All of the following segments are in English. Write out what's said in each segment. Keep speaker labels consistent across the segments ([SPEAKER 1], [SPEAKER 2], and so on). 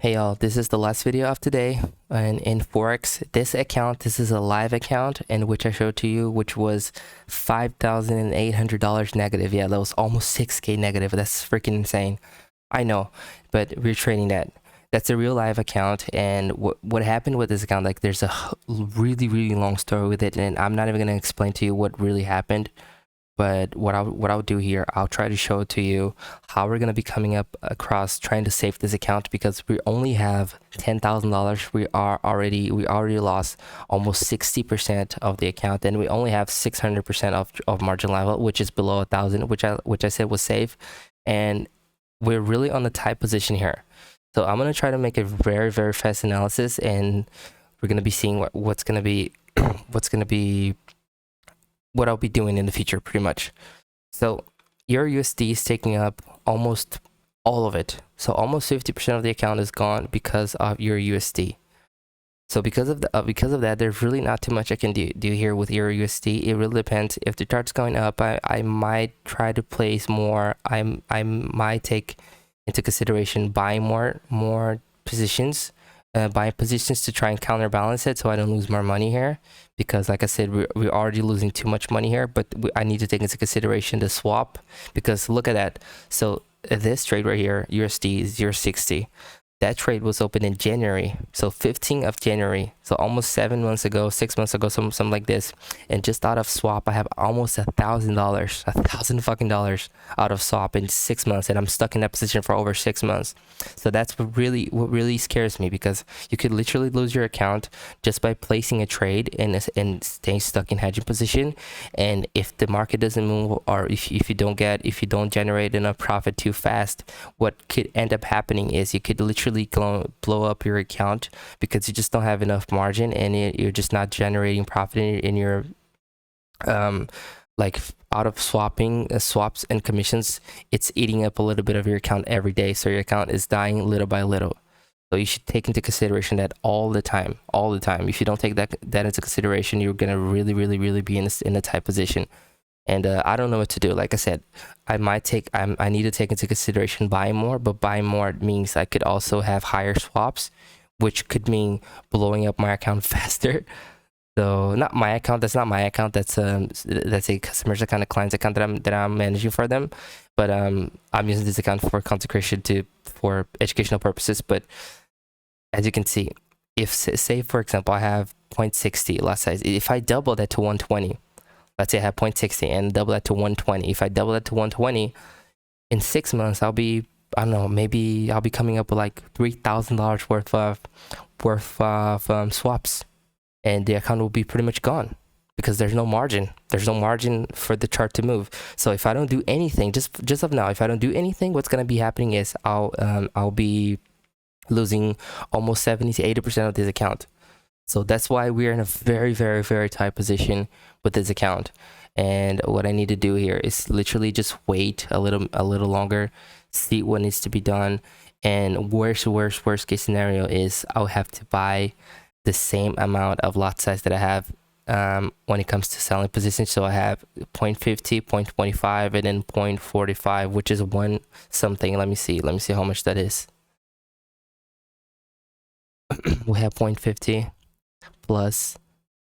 [SPEAKER 1] Hey y'all, this is the last video of today, and in Forex, this is a live account in which I showed to you, which was $5,800 negative. Yeah, that was almost 6K negative. That's freaking insane. I know, but we're trading that. That's a real live account, and what happened with this account, like there's a really long story with it, and I'm not even gonna explain to you what really happened. But what I'll do here, I'll try to show to you how we're gonna be coming up across trying to save this account, because we only have $10,000. We already lost almost 60% of the account, and we only have 600% of margin level, which is below 1,000, which I said was safe, and we're really on the tight position here. So I'm gonna try to make a very fast analysis, and we're gonna be seeing what's gonna be what I'll be doing in the future, pretty much. So your USD is taking up almost all of it. So almost 50% of the account is gone because of your USD. So because of that, there's really not too much I can do here with your USD. It really depends. If the chart's going up, I might try to place more. I might take into consideration buying more positions. Buying positions to try and counterbalance it so I don't lose more money here, because like I said, we're already losing too much money here, but I need to take into consideration the swap, because look at that. So this trade right here, USD is 0.60. That trade was open in January, so 15th of January, so almost 7 months ago, 6 months ago, something like this. And just out of swap, I have almost $1,000, $1,000 out of swap in 6 months, and I'm stuck in that position for over 6 months. So that's what really scares me, because you could literally lose your account just by placing a trade and staying stuck in hedging position. And if the market doesn't move, or if you don't generate enough profit too fast, what could end up happening is you could literally blow up your account, because you just don't have enough margin, and you're just not generating profit in your like out of swaps and commissions. It's eating up a little bit of your account every day, so your account is dying little by little. So you should take into consideration that all the time. If you don't take that into consideration, you're gonna really be in a tight position. And I don't know what to do. Like I said, I need to take into consideration buying more, but buying more means I could also have higher swaps, which could mean blowing up my account faster. So not my account. That's not my account. That's a customer's account, a client's account that I'm managing for them. But I'm using this account for content creation for educational purposes. But as you can see, if say for example I have 0.60 lot size, if I double that to 120. Let's say I have 0.60 and double that to 120. If I double that to 120, in 6 months, I don't know, maybe I'll be coming up with like $3,000 worth of swaps, and the account will be pretty much gone, because there's no margin. There's no margin for the chart to move. So if I don't do anything, just of now, if I don't do anything, what's gonna be happening is I'll be losing almost 70 to 80% of this account. So that's why we're in a very tight position with this account. And what I need to do here is literally just wait a little longer, see what needs to be done. And worst case scenario is I'll have to buy the same amount of lot size that I have when it comes to selling positions. So I have 0.50, 0.25, and then 0.45, which is one something. Let me see how much that is. We have 0.50 plus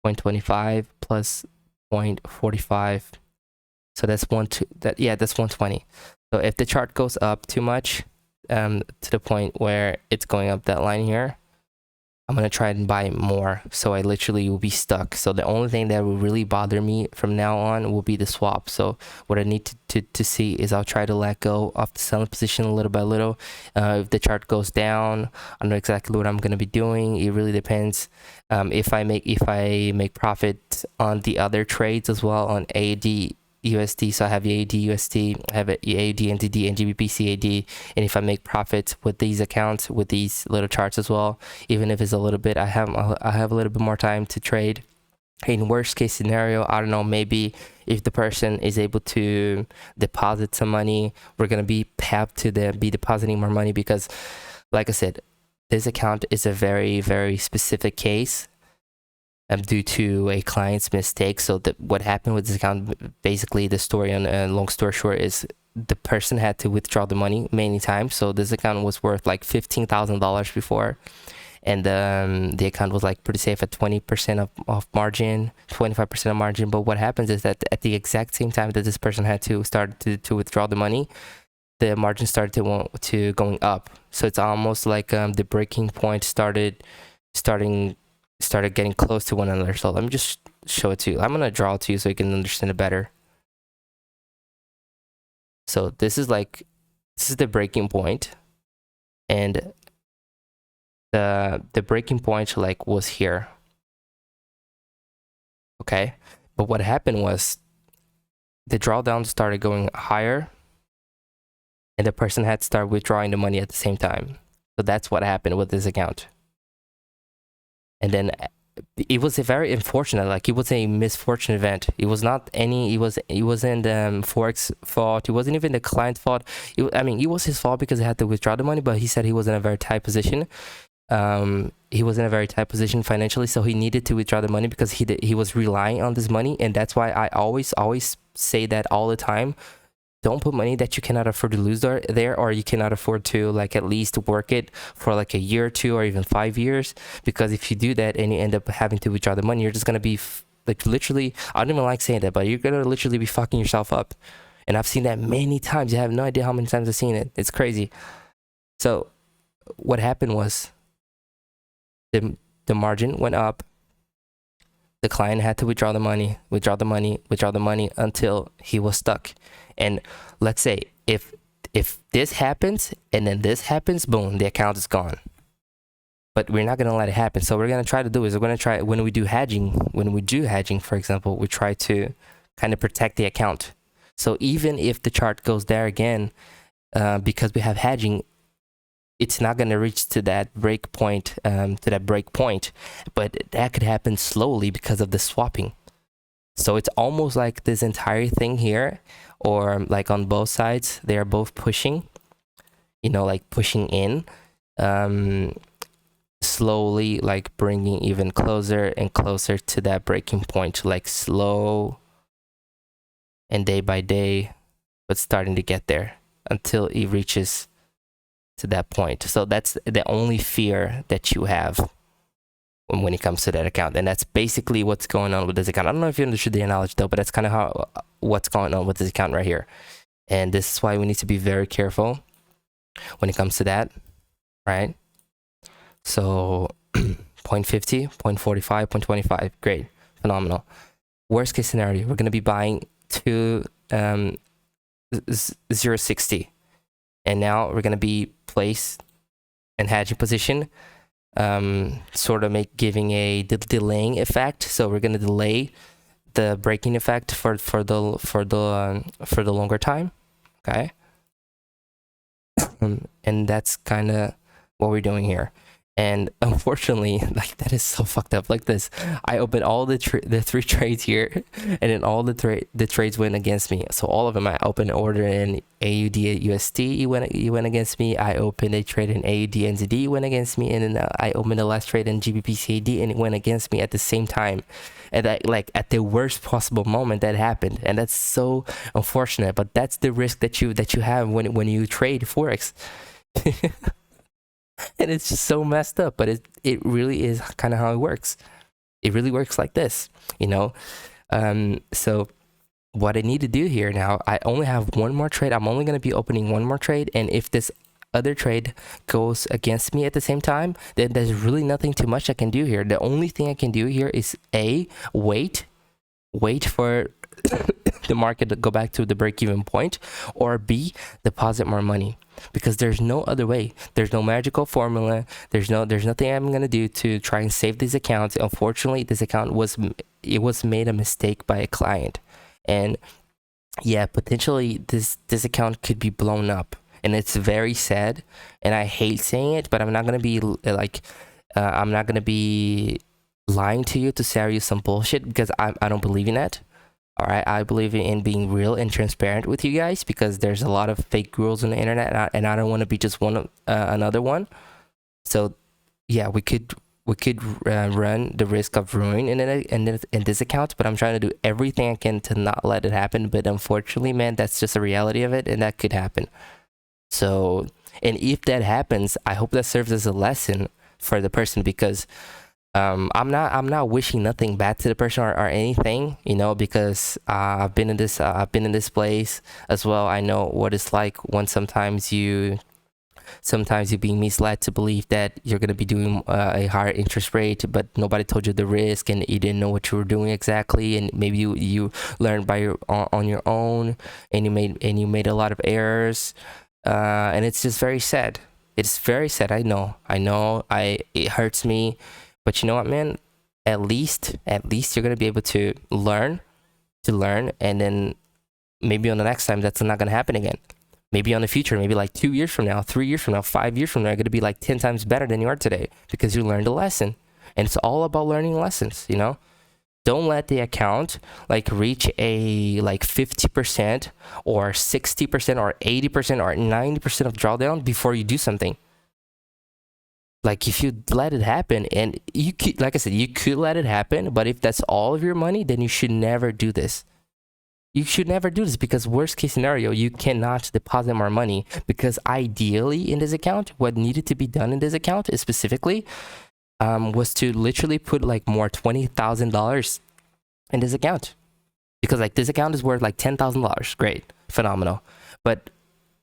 [SPEAKER 1] 0.25 plus 0.45, so that's 120. So if the chart goes up too much to the point where it's going up that line here, I'm gonna try and buy more, so I literally will be stuck. So the only thing that will really bother me from now on will be the swap. So what I need to see is I'll try to let go of the selling position little by little. If the chart goes down, I know exactly what I'm gonna be doing. It really depends. If I make profit on the other trades as well, on AD USD, so I have AD USD, I have AD NTD and GBP CAD, and if I make profits with these accounts, with these little charts as well, even if it's a little bit, I have a little bit more time to trade. In worst case scenario, I don't know, maybe if the person is able to deposit some money, we're gonna be depositing more money, because like I said, this account is a very specific case due to a client's mistake. So what happened with this account, basically the story, and long story short, is the person had to withdraw the money many times. So this account was worth like $15,000 before, and the account was like pretty safe at 20% of margin, 25% of margin. But what happens is that at the exact same time that this person had to start to withdraw the money, the margin started to going up. So it's almost like the breaking point started getting close to one another. So let me just show it to you. I'm gonna draw it to you so you can understand it better. So this is the breaking point, and the breaking point like was here. Okay, but what happened was the drawdown started going higher, and the person had to start withdrawing the money at the same time. So that's what happened with this account. And then it was a very unfortunate, like it was a misfortune event. It was not any, it wasn't Forex fault. It wasn't even the client's fault. It was his fault because he had to withdraw the money, but he said he was in a very tight position. He was in a very tight position financially, so he needed to withdraw the money because he was relying on this money. And that's why I always say that all the time. Don't put money that you cannot afford to lose there, or you cannot afford to like at least work it for like a year or two or even 5 years. Because if you do that and you end up having to withdraw the money, you're just gonna be like literally, I don't even like saying that, but you're gonna literally be fucking yourself up. And I've seen that many times. You have no idea how many times I've seen it. It's crazy. So what happened was the margin went up. The client had to withdraw the money until he was stuck. And let's say if this happens and then this happens, boom, the account is gone. But we're not going to let it happen. So what we're going to try to do is when we do hedging, for example, we try to kind of protect the account. So even if the chart goes there again, because we have hedging, it's not going to reach to that break point, but that could happen slowly because of the swapping. So it's almost like this entire thing here, or like on both sides, they are both pushing, like pushing in, slowly, like bringing even closer and closer to that breaking point, like slow and day by day, but starting to get there until it reaches to that point. So that's the only fear that you have when it comes to that account, and that's basically what's going on with this account. I don't know if you understood the analogy though, but that's kind of what's going on with this account right here. And this is why we need to be very careful when it comes to that, right? So 0.50, 0.45, 0.25, great, phenomenal. Worst case scenario, we're going to be buying to 0.60, and now we're going to be placed in hedging position, sort of giving a delaying effect. So we're going to delay the breaking effect for the longer time, okay? And that's kind of what we're doing here. And unfortunately, like, that is so fucked up. Like this, I opened all the 3 trades here, and then all the trades went against me. So all of them, I opened an order in AUD at USD, it went against me. I opened a trade in AUD NZD, it went against me, and then I opened the last trade in GBP CAD, and it went against me at the same time. And that, like, at the worst possible moment that happened, and that's so unfortunate. But that's the risk that you have when you trade Forex. And it's just so messed up, but it really is kind of how it works. It really works like this, so what I need to do here now, I only have one more trade. I'm only going to be opening one more trade, and if this other trade goes against me at the same time, then there's really nothing too much I can do here. The only thing I can do here is A, wait for the market to go back to the break-even point, or B, deposit more money, because there's no other way. There's no magical formula. There's nothing I'm gonna do to try and save these accounts. Unfortunately, this account was made a mistake by a client, and yeah, potentially this account could be blown up, and it's very sad, and I hate saying it, but I'm not gonna be I'm not gonna be lying to you to sell you some bullshit, because I don't believe in that. All right, I believe in being real and transparent with you guys, because there's a lot of fake gurus on the internet, and I don't want to be just another one. So yeah, we could run the risk of ruin in this account, but I'm trying to do everything I can to not let it happen. But unfortunately, man, that's just a reality of it, and that could happen. So, and if that happens, I hope that serves as a lesson for the person, because I'm not wishing nothing bad to the person or anything, you know, because I've been in this place as well. I know what it's like when sometimes you're being misled to believe that you're going to be doing a higher interest rate, but nobody told you the risk and you didn't know what you were doing exactly, and maybe you learned on your own, and you made a lot of errors, and it's just very sad. It's very sad. I know. It hurts me, but you know what, man? At least you're gonna be able to learn, and then maybe on the next time that's not gonna happen again. Maybe on the future, maybe like 2 years from now, 3 years from now, 5 years from now, you're gonna be like 10 times better than you are today because you learned a lesson. And it's all about learning lessons, you know? Don't let the account like reach a like 50% or 60% or 80% or 90% of drawdown before you do something. Like if you let it happen, and you could, like I said, you could let it happen, but if that's all of your money, then you should never do this. You should never do this, because worst case scenario, you cannot deposit more money, because ideally in this account, what needed to be done in this account is specifically was to literally put like more $20,000 in this account, because like this account is worth like $10,000. Great, phenomenal, but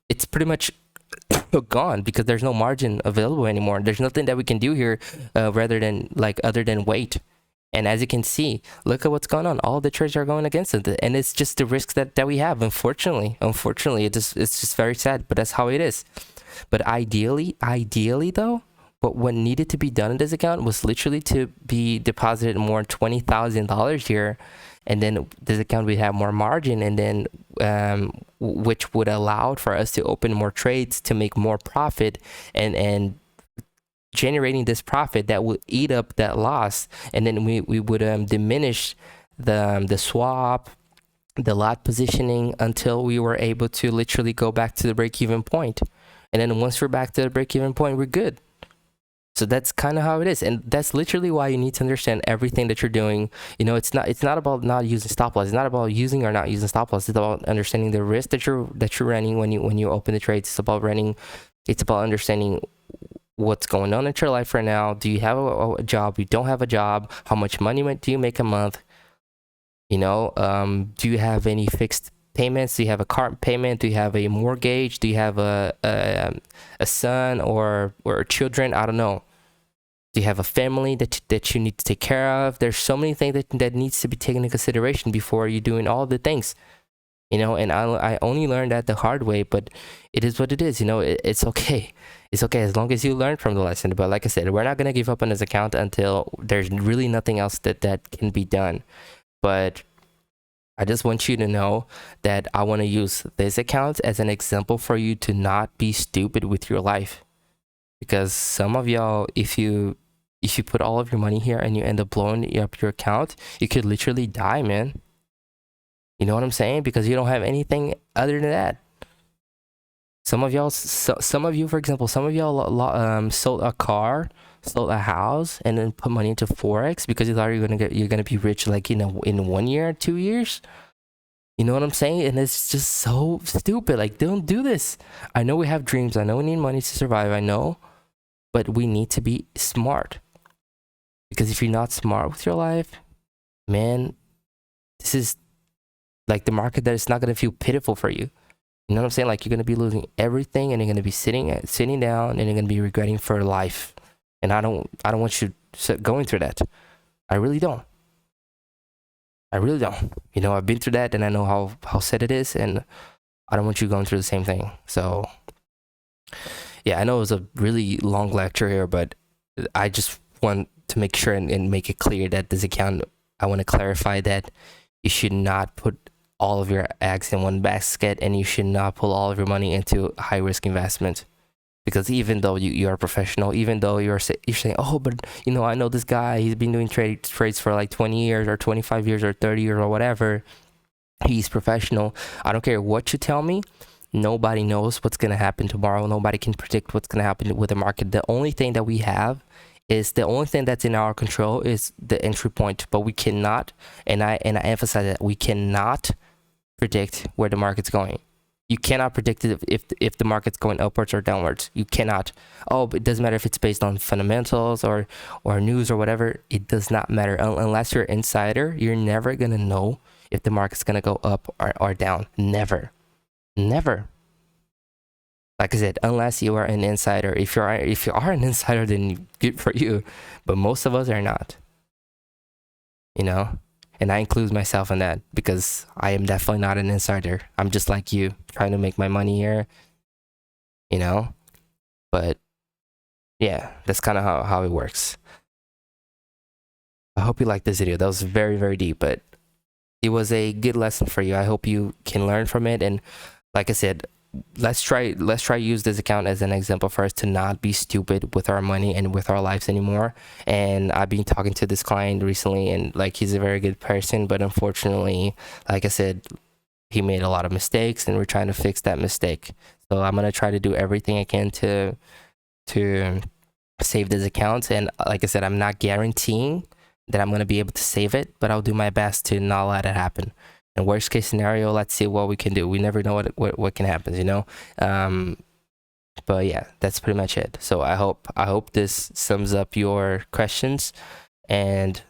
[SPEAKER 1] it's pretty much gone because there's no margin available anymore. There's nothing that we can do here rather than like other than wait. And as you can see, look at what's going on. All the trades are going against it, and it's just the risks that we have. Unfortunately, it's just very sad, but that's how it is. But ideally though, what needed to be done in this account was literally to be deposited more $20,000 here, and then this account would have more margin, and then which would allow for us to open more trades to make more profit, and generating this profit that would eat up that loss, and then we would diminish the swap, the lot positioning, until we were able to literally go back to the break-even point. And then once we're back to the break-even point, we're good. So that's kind of how it is, and that's literally why you need to understand everything that you're doing. You know, it's not about not using stop loss. It's not about using or not using stop loss. It's about understanding the risk that you're running when you open the trades. It's about understanding what's going on in your life right now. Do you have a job? You don't have a job? How much money do you make a month? You know, do you have any fixed payments? Do you have a car payment? Do you have a mortgage? Do you have a son or children? I don't know. Do you have a family that you need to take care of? There's so many things that needs to be taken into consideration before you're doing all the things, you know. And I only learned that the hard way, but it is what it is, you know. It's okay. It's okay as long as you learn from the lesson. But like I said, we're not going to give up on this account until there's really nothing else that can be done. But I just want you to know that I want to use this account as an example for you to not be stupid with your life. Because some of y'all, if you put all of your money here and you end up blowing up your account, you could literally die, man. You know what I'm saying? Because you don't have anything other than that. Some of you, for example, sold a car, sold a house, and then put money into Forex because you thought you're gonna be rich like in 1 year, 2 years. You know what I'm saying? And it's just so stupid. Like, don't do this. I know we have dreams. I know we need money to survive. I know. But we need to be smart. Because if you're not smart with your life, man, this is like the market that is not going to feel pitiful for you. You know what I'm saying? Like, you're going to be losing everything, and you're going to be sitting down, and you're going to be regretting for life. And I don't want you going through that. I really don't. You know, I've been through that, and I know how sad it is, and I don't want you going through the same thing. So, yeah, I know it was a really long lecture here, but I just want to make sure and make it clear that this account, I want to clarify that you should not put all of your eggs in one basket, and you should not pull all of your money into high risk investment. Because even though you are a professional, even though you're saying, oh, but you know, I know this guy, he's been doing trades for like 20 years or 25 years or 30 years or whatever, he's professional. I don't care what you tell me. Nobody knows what's going to happen tomorrow. Nobody can predict what's going to happen with the market. The only thing that we have is the only thing that's in our control is the entry point, but we cannot, and I emphasize that we cannot predict where the market's going. You cannot predict it if the market's going upwards or downwards. You cannot. Oh, but it doesn't matter if it's based on fundamentals or news or whatever. It does not matter unless you're an insider. You're never gonna know if the market's gonna go up or down. Never. Like I said, unless you are an insider. If you are an insider, then good for you. But most of us are not. You know, and I include myself in that because I am definitely not an insider. I'm just like you, trying to make my money here. You know, but yeah, that's kind of how it works. I hope you liked this video. That was very, very deep, but it was a good lesson for you. I hope you can learn from it. And like I said, let's try use this account as an example for us to not be stupid with our money and with our lives anymore. And I've been talking to this client recently, and like, he's a very good person, but unfortunately, like I said, he made a lot of mistakes, and we're trying to fix that mistake. So I'm gonna try to do everything I can to save this account. And like I said, I'm not guaranteeing that I'm gonna be able to save it, but I'll do my best to not let it happen. And worst case scenario, let's see what we can do. We never know what can happen, you know. But yeah, that's pretty much it. So I hope this sums up your questions, and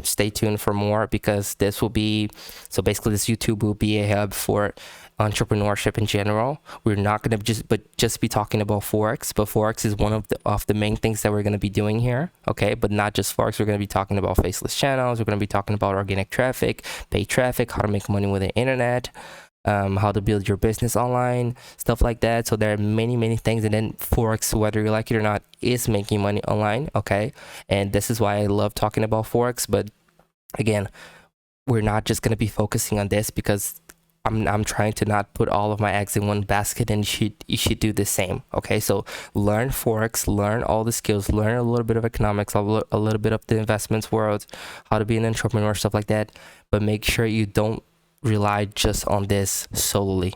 [SPEAKER 1] stay tuned for more, because this will be, so basically this YouTube will be a hub for entrepreneurship in general. We're not going to just be talking about Forex, but Forex is one of the main things that we're going to be doing here. Okay, but not just Forex. We're going to be talking about faceless channels. We're going to be talking about organic traffic, paid traffic, how to make money with the internet, how to build your business online, stuff like that. So there are many things. And then Forex, whether you like it or not, is making money online. Okay, and this is why I love talking about Forex. But again, we're not just going to be focusing on this, because I'm trying to not put all of my eggs in one basket, and you should do the same. Okay, so learn Forex, learn all the skills, learn a little bit of economics, a little bit of the investments world, how to be an entrepreneur, stuff like that. But make sure you don't rely just on this solely,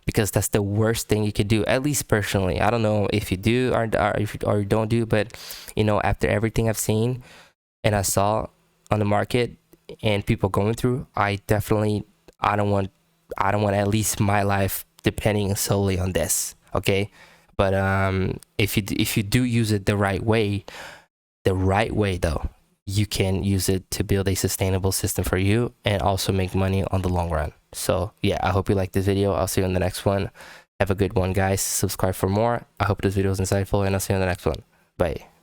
[SPEAKER 1] because that's the worst thing you could do, at least personally. I don't know if you do or you don't do, but you know, after everything I've seen and I saw on the market and people going through, I don't want at least my life depending solely on this. Okay, but if you do use it the right way though, you can use it to build a sustainable system for you and also make money on the long run. So yeah, I hope you like this video. I'll see you in the next one. Have a good one, guys. Subscribe for more. I hope this video was insightful, and I'll see you in the next one. Bye.